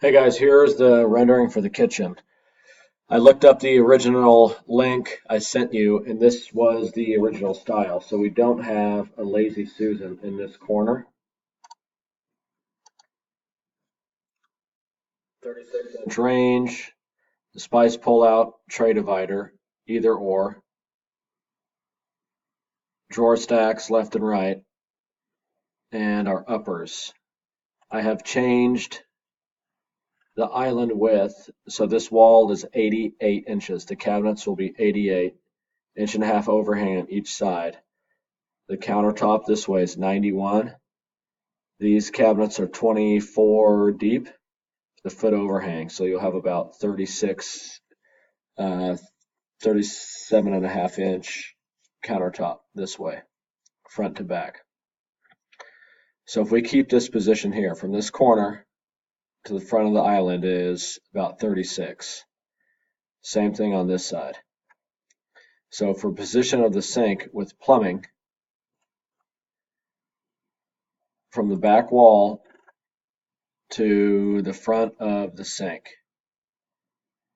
Hey guys, here's the rendering for the kitchen. I looked up the original link I sent you, and this was the original style. So we don't have a Lazy Susan in this corner. 36-inch range, the spice pull-out tray divider, either or, drawer stacks left and right, and our uppers. I have changed the island width, so this wall is 88 inches. The cabinets will be 88, inch and a half overhang on each side. The countertop this way is 91. These cabinets are 24 deep, the foot overhang, so you'll have about 36, 37 and a half inch countertop this way, front to back. So if we keep this position here, from this corner to the front of the island is about 36. Same thing on this side. So for position of the sink with plumbing, from the back wall to the front of the sink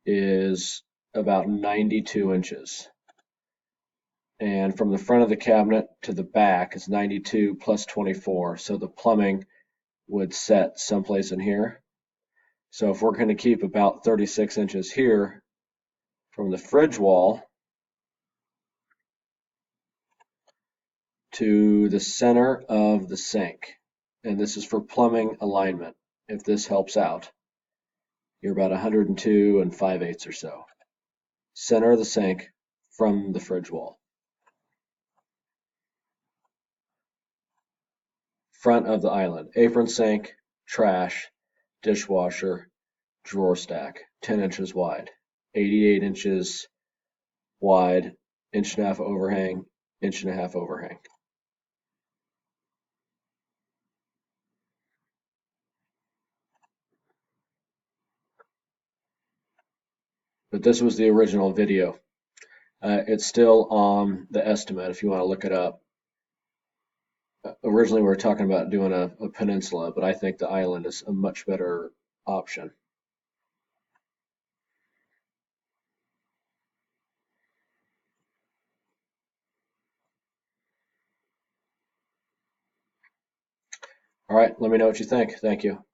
is about 92 inches. And from the front of the cabinet to the back is 92 plus 24. So the plumbing would set someplace in here. So if we're going to keep about 36 inches here from the fridge wall to the center of the sink, and this is for plumbing alignment, if this helps out, you're about 102 and 5/8 or so. Center of the sink from the fridge wall. Front of the island, apron sink, trash, dishwasher, drawer stack, 10 inches wide, 88 inches wide, inch and a half overhang, inch and a half overhang. But this was the original video. It's still on the estimate if you want to look it up. Originally we were talking about doing a peninsula, but I think the island is a much better option. All right, let me know what you think. Thank you.